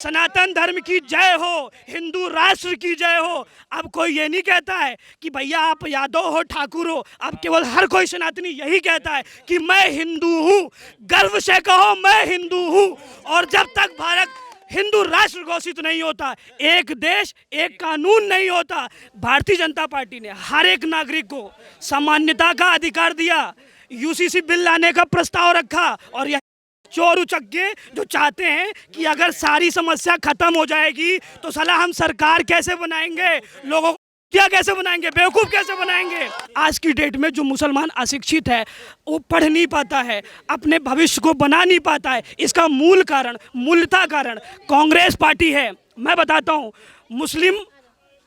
सनातन धर्म की जय हो, हिंदू राष्ट्र की जय हो। अब कोई ये नहीं कहता है कि भैया आप यादव हो, ठाकुर हो। अब केवल हर कोई सनातनी यही कहता है कि मैं हिंदू हूँ। गर्व से कहो मैं हिंदू हूँ। और जब तक भारत हिंदू राष्ट्र घोषित नहीं होता, एक देश एक कानून नहीं होता, भारतीय जनता पार्टी ने हर एक नागरिक को सामान्यता का अधिकार दिया, यूसीसी बिल लाने का प्रस्ताव रखा। और यह चोर उचक्के जो चाहते हैं कि अगर सारी समस्या खत्म हो जाएगी तो साला हम सरकार कैसे बनाएंगे, लोगों को क्या कैसे बनाएंगे, बेवकूफ़ कैसे बनाएंगे। आज की डेट में जो मुसलमान अशिक्षित है, वो पढ़ नहीं पाता है, अपने भविष्य को बना नहीं पाता है। इसका मूलतः कारण कांग्रेस पार्टी है। मैं बताता हूँ, मुस्लिम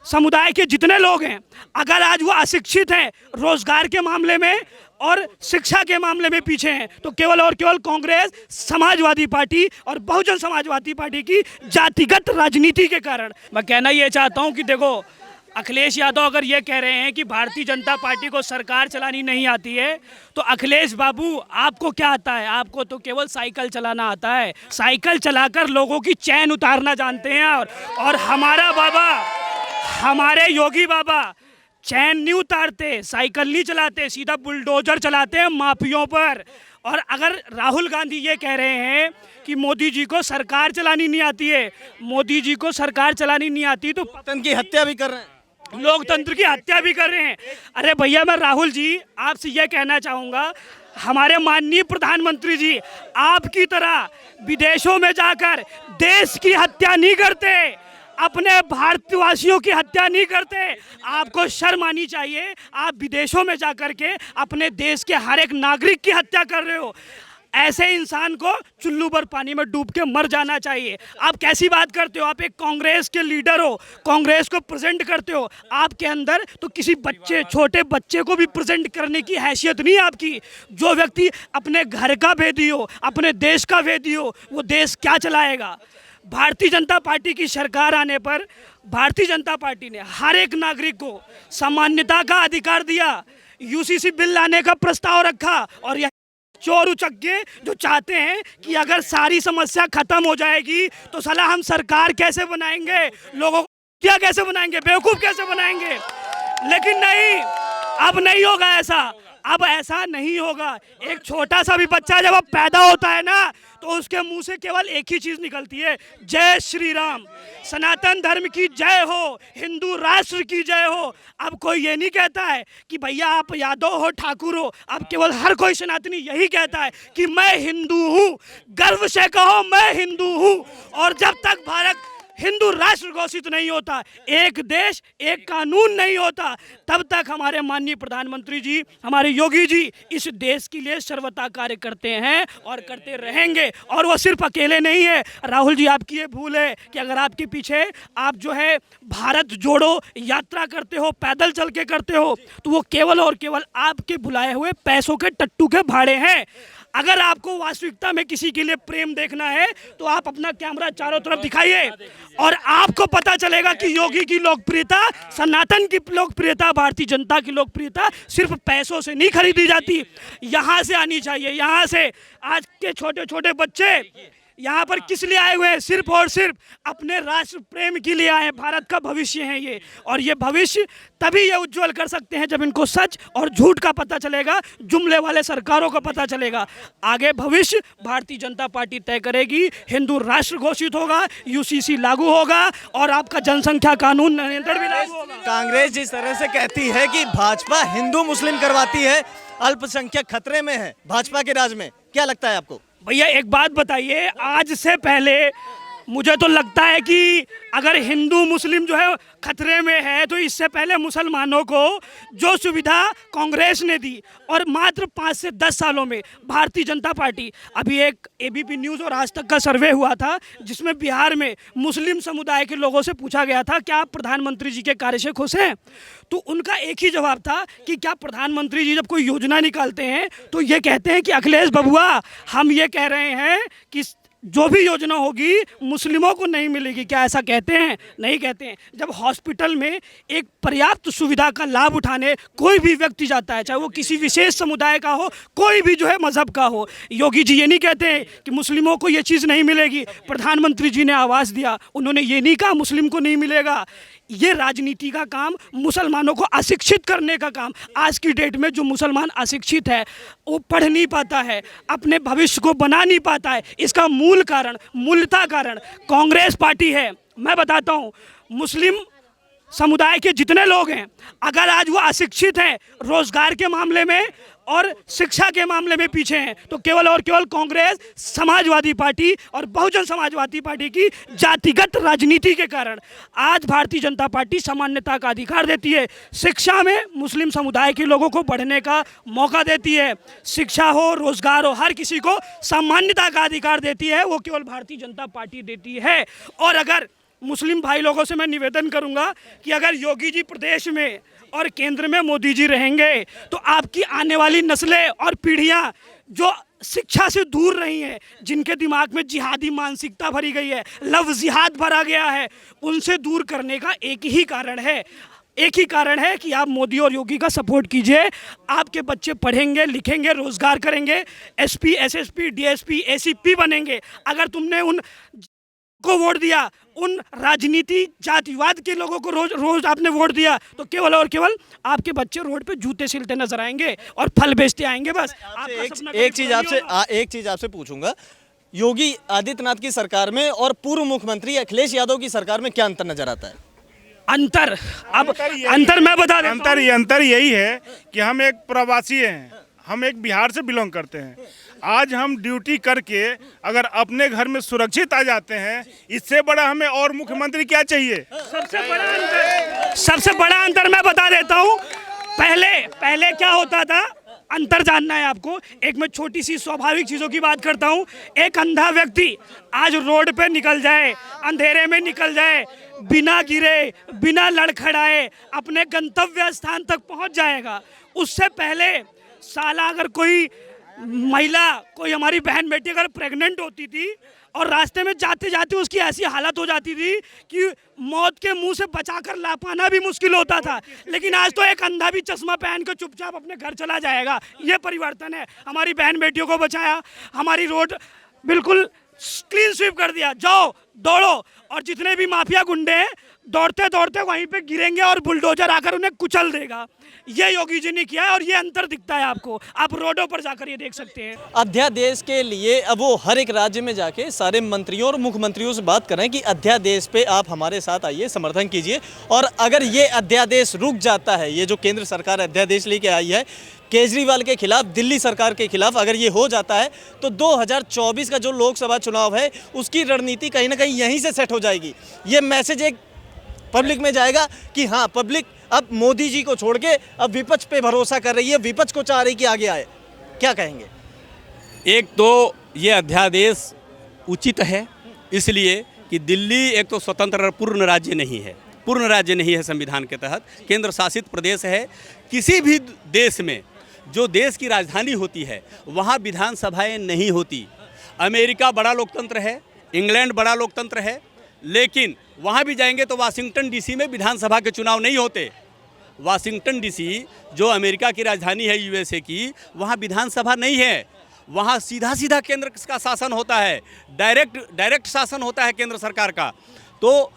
समुदाय के जितने लोग हैं, अगर आज वो अशिक्षित हैं, रोजगार के मामले में और शिक्षा के मामले में पीछे हैं, तो केवल और केवल कांग्रेस, समाजवादी पार्टी और बहुजन समाजवादी पार्टी की जातिगत राजनीति के कारण। मैं कहना ये चाहता हूं कि देखो, अखिलेश यादव अगर ये कह रहे हैं कि भारतीय जनता पार्टी को सरकार चलानी नहीं आती है, तो अखिलेश बाबू आपको क्या आता है? आपको तो केवल साइकिल चलाना आता है। साइकिल चलाकर लोगों की चैन उतारना जानते हैं। और हमारा बाबा, हमारे योगी बाबा चैन नहीं उतारते, साइकिल नहीं चलाते, सीधा बुलडोजर चलाते हैं माफियों पर। और अगर राहुल गांधी ये कह रहे हैं कि मोदी जी को सरकार चलानी नहीं आती है, मोदी जी को सरकार चलानी नहीं आती तो लोकतंत्र की हत्या भी कर रहे हैं, लोकतंत्र की हत्या भी कर रहे हैं। अरे भैया, मैं राहुल जी आपसे ये कहना चाहूँगा, हमारे माननीय प्रधानमंत्री जी आपकी तरह विदेशों में जाकर देश की हत्या नहीं करते, अपने भारतवासियों की हत्या नहीं करते। आपको शर्म आनी चाहिए। आप विदेशों में जाकर के अपने देश के हर एक नागरिक की हत्या कर रहे हो। ऐसे इंसान को चुल्लू भर पानी में डूब के मर जाना चाहिए। आप कैसी बात करते हो? आप एक कांग्रेस के लीडर हो, कांग्रेस को प्रेजेंट करते हो। आपके अंदर तो किसी बच्चे, छोटे बच्चे को भी प्रेजेंट करने की हैसियत नहीं है आपकी। जो व्यक्ति अपने घर का भेदी हो, अपने देश का भेदी हो, वो देश क्या चलाएगा? भारतीय जनता पार्टी की सरकार आने पर भारतीय जनता पार्टी ने हर एक नागरिक को सामान्यता का अधिकार दिया, यूसीसी बिल लाने का प्रस्ताव रखा। और यह चोर उचक्के जो चाहते हैं कि अगर सारी समस्या खत्म हो जाएगी तो साला हम सरकार कैसे बनाएंगे, लोगों को क्या कैसे बनाएंगे, बेवकूफ़ कैसे बनाएंगे। लेकिन नहीं, अब नहीं होगा ऐसा। अब ऐसा नहीं होगा। एक छोटा सा भी बच्चा जब अब पैदा होता है ना, तो उसके मुंह से केवल एक ही चीज़ निकलती है, जय श्री राम। सनातन धर्म की जय हो, हिंदू राष्ट्र की जय हो। अब कोई ये नहीं कहता है कि भैया आप यादव हो, ठाकुर हो। अब केवल हर कोई सनातनी यही कहता है कि मैं हिंदू हूँ। गर्व से कहो मैं हिंदू हूँ। और जब तक भारत हिंदू राष्ट्र घोषित नहीं होता, एक देश एक कानून नहीं होता, तब तक हमारे माननीय प्रधानमंत्री जी, हमारे योगी जी इस देश के लिए सर्वथा कार्य करते हैं और करते रहेंगे। और वो सिर्फ अकेले नहीं है। राहुल जी, आपकी ये भूल है कि अगर आपके पीछे आप जो है भारत जोड़ो यात्रा करते हो, पैदल चल के करते हो, तो वो केवल और केवल आपके बुलाए हुए पैसों के टट्टू के भाड़े हैं। अगर आपको वास्तविकता में किसी के लिए प्रेम देखना है तो आप अपना कैमरा चारों तरफ दिखाइए और आपको पता चलेगा कि योगी की लोकप्रियता, सनातन की लोकप्रियता, भारतीय जनता की लोकप्रियता सिर्फ पैसों से नहीं खरीदी जाती, यहाँ से आनी चाहिए। यहाँ से आज के छोटे छोटे बच्चे यहाँ पर किस लिए आए हुए हैं? सिर्फ और सिर्फ अपने राष्ट्र प्रेम के लिए आए हैं। भारत का भविष्य है ये, और ये भविष्य तभी ये उज्जवल कर सकते हैं जब इनको सच और झूठ का पता चलेगा, जुमले वाले सरकारों का पता चलेगा। आगे भविष्य भारतीय जनता पार्टी तय करेगी। हिंदू राष्ट्र घोषित होगा, यूसीसी लागू होगा और आपका जनसंख्या कानून नियंत्रण भी लागू होगा। कांग्रेस जिस तरह से कहती है कि भाजपा हिंदू मुस्लिम करवाती है, अल्पसंख्यक खतरे में है भाजपा के राज में, क्या लगता है आपको? भैया एक बात बताइए, आज से पहले मुझे तो लगता है कि अगर हिंदू मुस्लिम जो है खतरे में है, तो इससे पहले मुसलमानों को जो सुविधा कांग्रेस ने दी, और मात्र 5 से 10 सालों में भारतीय जनता पार्टी, अभी एक एबीपी न्यूज़ और आज तक का सर्वे हुआ था जिसमें बिहार में मुस्लिम समुदाय के लोगों से पूछा गया था क्या आप प्रधानमंत्री जी के कार्य से खुश हैं, तो उनका एक ही जवाब था कि क्या प्रधानमंत्री जी जब कोई योजना निकालते हैं तो ये कहते हैं कि अखिलेश बबुआ हम ये कह रहे हैं कि जो भी योजना होगी मुस्लिमों को नहीं मिलेगी। क्या ऐसा कहते हैं? नहीं कहते हैं। जब हॉस्पिटल में एक पर्याप्त सुविधा का लाभ उठाने कोई भी व्यक्ति जाता है, चाहे वो किसी विशेष समुदाय का हो, कोई भी जो है मजहब का हो, योगी जी ये नहीं कहते हैं कि मुस्लिमों को ये चीज़ नहीं मिलेगी। प्रधानमंत्री जी ने आवाज़ दिया, उन्होंने ये नहीं कहा मुस्लिम को नहीं मिलेगा। ये राजनीति का काम, मुसलमानों को अशिक्षित करने का काम। आज की डेट में जो मुसलमान अशिक्षित है, वो पढ़ नहीं पाता है, अपने भविष्य को बना नहीं पाता है। इसका मूलतः कारण कांग्रेस पार्टी है। मैं बताता हूँ, मुस्लिम समुदाय के जितने लोग हैं, अगर आज वो अशिक्षित हैं, रोजगार के मामले में और शिक्षा के मामले में पीछे हैं, तो केवल और केवल कांग्रेस, समाजवादी पार्टी और बहुजन समाजवादी पार्टी की जातिगत राजनीति के कारण आज भारतीय जनता पार्टी समानता का अधिकार देती है। शिक्षा में मुस्लिम समुदाय के लोगों को बढ़ने का मौका देती है। शिक्षा हो, रोजगार हो, हर किसी को सामान्यता का अधिकार देती है, वो केवल भारतीय जनता पार्टी देती है। और अगर मुस्लिम भाई लोगों से मैं निवेदन करूंगा कि अगर योगी जी प्रदेश में और केंद्र में मोदी जी रहेंगे, तो आपकी आने वाली नस्लें और पीढ़ियां जो शिक्षा से दूर रही हैं, जिनके दिमाग में जिहादी मानसिकता भरी गई है, लव जिहाद भरा गया है, उनसे दूर करने का एक ही कारण है कि आप मोदी और योगी का सपोर्ट कीजिए। आपके बच्चे पढ़ेंगे, लिखेंगे, रोजगार करेंगे, एसपी, एसएसपी, डीएसपी, एसीपी बनेंगे। अगर तुमने उन को वोट दिया, उन राजनीति जातिवाद के लोगों को रोज आपने वोट दिया, तो केवल और केवल आपके बच्चे रोड पे जूते सिलते नजर आएंगे और फल बेचते आएंगे। बस एक चीज आपसे पूछूंगा, योगी आदित्यनाथ की सरकार में और पूर्व मुख्यमंत्री अखिलेश यादव की सरकार में क्या अंतर नजर आता है? अंतर मैं बता देता हूं। अंतर यही है कि हम एक प्रवासी हैं, हम एक बिहार से बिलोंग करते हैं। आज हम ड्यूटी करके अगर अपने घर में सुरक्षित आ जाते हैं, इससे बड़ा हमें और मुख्यमंत्री क्या चाहिए? सबसे बड़ा अंतर मैं बता देता हूँ। पहले क्या होता था, अंतर जानना है आपको। एक मैं छोटी सी स्वाभाविक चीज़ों की बात करता हूँ। एक अंधा व्यक्ति आज रोड पे निकल जाए, अंधेरे में निकल जाए, बिना गिरे, बिना लड़खड़ाए अपने गंतव्य स्थान तक पहुँच जाएगा। उससे पहले साला अगर कोई महिला, कोई हमारी बहन बेटी अगर प्रेग्नेंट होती थी और रास्ते में जाते जाते उसकी ऐसी हालत हो जाती थी कि मौत के मुंह से बचाकर ला पाना भी मुश्किल होता था, लेकिन आज तो एक अंधा भी चश्मा पहन कर चुपचाप अपने घर चला जाएगा। ये परिवर्तन है। हमारी बहन बेटियों को बचाया, हमारी रोड बिल्कुल क्लीन स्वीप कर दिया। जाओ, दौड़ो, और जितने भी माफिया गुंडे हैं दौड़ते दौड़ते वहीं पे गिरेंगे और बुलडोजर आकर उन्हें कुचल देगा। ये योगी जी ने किया है और ये अंतर दिखता है आपको। आप रोडों पर जाकर ये देख सकते हैं। अध्यादेश के लिए अब वो हर एक राज्य में जाके सारे मंत्रियों और मुख्यमंत्रियों से बात कर रहे हैं कि अध्यादेश पे आप हमारे साथ आइए, समर्थन कीजिए। और अगर ये अध्यादेश रुक जाता है, ये जो केंद्र सरकार अध्यादेश लेके आई है केजरीवाल के खिलाफ, दिल्ली सरकार के खिलाफ, अगर ये हो जाता है तो 2024 का जो लोकसभा चुनाव है उसकी रणनीति कहीं ना कहीं यहीं से सेट हो जाएगी। ये मैसेज एक पब्लिक में जाएगा कि हाँ, पब्लिक अब मोदी जी को छोड़ के अब विपक्ष पे भरोसा कर रही है, विपक्ष को चाह रही कि आगे आए। क्या कहेंगे? एक तो ये अध्यादेश उचित है इसलिए कि दिल्ली एक तो स्वतंत्र पूर्ण राज्य नहीं है संविधान के तहत, केंद्र शासित प्रदेश है। किसी भी देश में जो देश की राजधानी होती है वहाँ विधानसभाएं नहीं होती। अमेरिका बड़ा लोकतंत्र है, इंग्लैंड बड़ा लोकतंत्र है, लेकिन वहाँ भी जाएंगे तो वाशिंगटन डीसी में विधानसभा के चुनाव नहीं होते। वाशिंगटन डीसी जो अमेरिका की राजधानी है यूएसए की, वहाँ विधानसभा नहीं है। वहाँ सीधा सीधा केंद्र का शासन होता है, डायरेक्ट शासन होता है केंद्र सरकार का। तो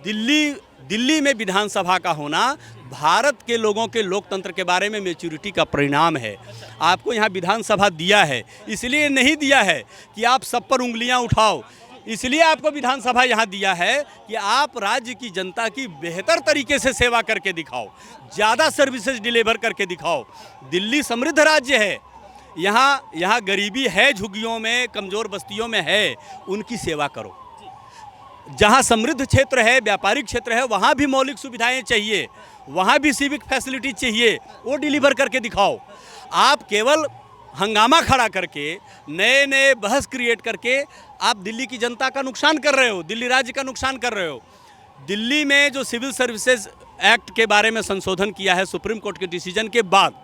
दिल्ली में विधानसभा का होना भारत के लोगों के लोकतंत्र के बारे में मैच्योरिटी का परिणाम है। आपको यहाँ विधानसभा दिया है, इसलिए नहीं दिया है कि आप सब पर उंगलियाँ उठाओ, इसलिए आपको विधानसभा यहाँ दिया है कि आप राज्य की जनता की बेहतर तरीके से सेवा करके दिखाओ, ज़्यादा सर्विसेज डिलीवर करके दिखाओ। दिल्ली समृद्ध राज्य है, यहाँ गरीबी है, झुग्गियों में, कमज़ोर बस्तियों में है, उनकी सेवा करो। जहाँ समृद्ध क्षेत्र है, व्यापारिक क्षेत्र है, वहाँ भी मौलिक सुविधाएं चाहिए, वहाँ भी सिविक फैसिलिटी चाहिए, वो डिलीवर करके दिखाओ। आप केवल हंगामा खड़ा करके, नए बहस क्रिएट करके आप दिल्ली की जनता का नुकसान कर रहे हो, दिल्ली राज्य का नुकसान कर रहे हो। दिल्ली में जो सिविल सर्विसेज एक्ट के बारे में संशोधन किया है सुप्रीम कोर्ट के डिसीजन के बाद,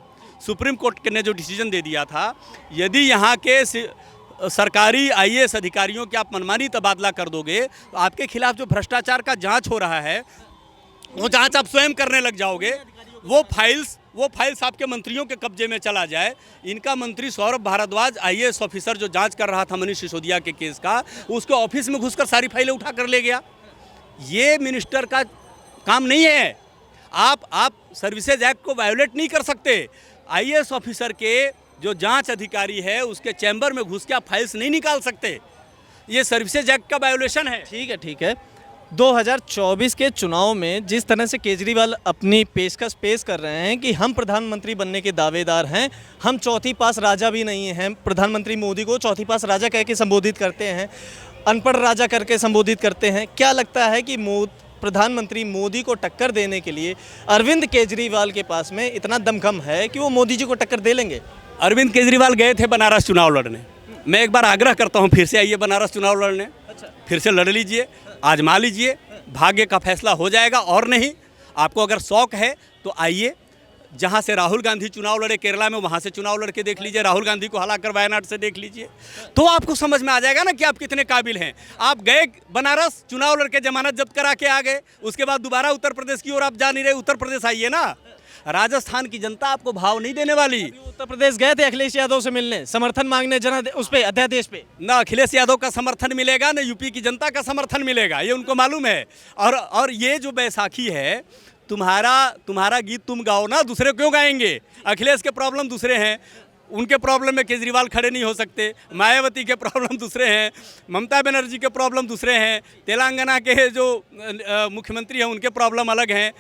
सुप्रीम कोर्ट ने जो डिसीजन दे दिया था, यदि यहाँ के सरकारी आईएएस अधिकारियों के आप मनमानी तबादला कर दोगे तो आपके खिलाफ जो भ्रष्टाचार का जांच हो रहा है वो जांच आप स्वयं करने लग जाओगे। वो फाइल्स आपके मंत्रियों के कब्जे में चला जाए। इनका मंत्री सौरभ भारद्वाज आईएएस ऑफिसर जो जांच कर रहा था मनीष सिसोदिया के केस का, उसके ऑफिस में घुसकर सारी फाइलें उठा कर ले गया। ये मिनिस्टर का काम नहीं है। आप सर्विसेज एक्ट को वायोलेट नहीं कर सकते। आईएएस ऑफिसर के जो जांच अधिकारी है उसके चैम्बर में घुस के आप फाइल्स नहीं निकाल सकते। ये सर्विसेज एक्ट का वायोलेशन है। ठीक है। 2024 के चुनाव में जिस तरह से केजरीवाल अपनी पेशकश पेश कर रहे हैं कि हम प्रधानमंत्री बनने के दावेदार हैं, हम चौथी पास राजा भी नहीं हैं, प्रधानमंत्री मोदी को चौथी पास राजा कह के संबोधित करते हैं, अनपढ़ राजा करके संबोधित करते हैं। क्या लगता है कि प्रधानमंत्री मोदी को टक्कर देने के लिए अरविंद केजरीवाल के पास में इतना दमखम है कि वो मोदी जी को टक्कर दे लेंगे? अरविंद केजरीवाल गए थे बनारस चुनाव लड़ने। मैं एक बार आग्रह करता हूं, फिर से आइए बनारस चुनाव लड़ने। फिर से लड़ लीजिए, आजमा लीजिए, भाग्य का फैसला हो जाएगा। और नहीं, आपको अगर शौक है तो आइए, जहां से राहुल गांधी चुनाव लड़े केरला में, वहां से चुनाव लड़के देख लीजिए। राहुल गांधी को हराकर वायनाड से देख लीजिए, तो आपको समझ में आ जाएगा ना कि आप कितने काबिल हैं। आप गए बनारस, चुनाव लड़के जमानत जब्त करा के आ गए, उसके बाद दोबारा उत्तर प्रदेश की ओर आप जा नहीं रहे। उत्तर प्रदेश आइए ना, राजस्थान की जनता आपको भाव नहीं देने वाली। उत्तर प्रदेश गए थे अखिलेश यादव से मिलने, समर्थन मांगने उस पे अध्यादेश पे। ना अखिलेश यादव का समर्थन मिलेगा, ना यूपी की जनता का समर्थन मिलेगा, ये उनको मालूम है। और ये जो बैसाखी है, तुम्हारा गीत तुम गाओ ना, दूसरे क्यों गाएंगे? अखिलेश के प्रॉब्लम दूसरे हैं, उनके प्रॉब्लम में केजरीवाल खड़े नहीं हो सकते। मायावती के प्रॉब्लम दूसरे हैं, ममता बनर्जी के प्रॉब्लम दूसरे हैं, तेलंगाना के जो मुख्यमंत्री हैं उनके प्रॉब्लम अलग हैं।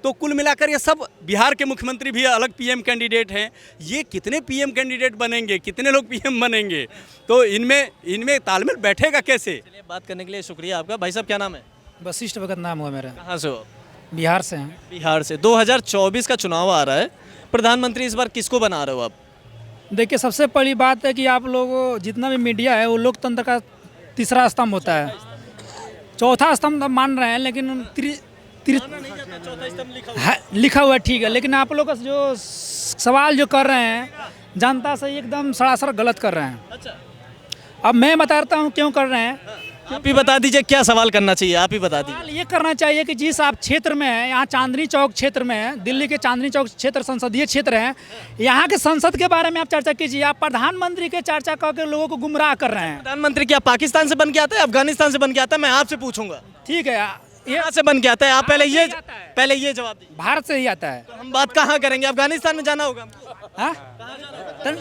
तो कुल मिलाकर ये सब, बिहार के मुख्यमंत्री भी अलग पीएम कैंडिडेट हैं। ये कितने पीएम कैंडिडेट बनेंगे, कितने लोग पीएम बनेंगे? तो इनमें तालमेल बैठेगा कैसे? चलिए, बात करने के लिए शुक्रिया आपका। भाई साहब क्या नाम है? वशिष्ठ भगत नाम हुआ मेरा। कहाँ से हो? बिहार से हैं। बिहार से। 2024 का चुनाव आ रहा है, प्रधानमंत्री इस बार किसको बना रहे हो आप? देखिए, सबसे बड़ी बात है कि आप लोग, जितना भी मीडिया है वो लोकतंत्र का तीसरा स्तंभ होता है। चौथा स्तंभ मान रहे हैं, लेकिन लिखा हुआ है, ठीक है, लेकिन आप लोग जो सवाल जो कर रहे हैं जनता से एकदम सरासर गलत कर रहे हैं। अच्छा, अब मैं बताता हूँ क्यों कर रहे हैं। आप ही बता दीजिए क्या सवाल करना चाहिए, आप ही बता दीजिए। सवाल ये करना चाहिए कि जिस आप क्षेत्र में हैं, यहाँ चांदनी चौक क्षेत्र में है, दिल्ली के चांदनी चौक क्षेत्र संसदीय क्षेत्र है, यहाँ के संसद के बारे में आप चर्चा कीजिए। आप प्रधानमंत्री के चर्चा करके लोगों को गुमराह कर रहे हैं। प्रधानमंत्री क्या पाकिस्तान से बन के आता है, अफगानिस्तान से बन के आता है? मैं आपसे पूछूंगा, ठीक है, यहाँ से बन के आता है? आप पहले ये जवाब दीजिए। भारत से ही आता है। तो हम बात कहाँ करेंगे? अफगानिस्तान में जाना होगा। हाँ?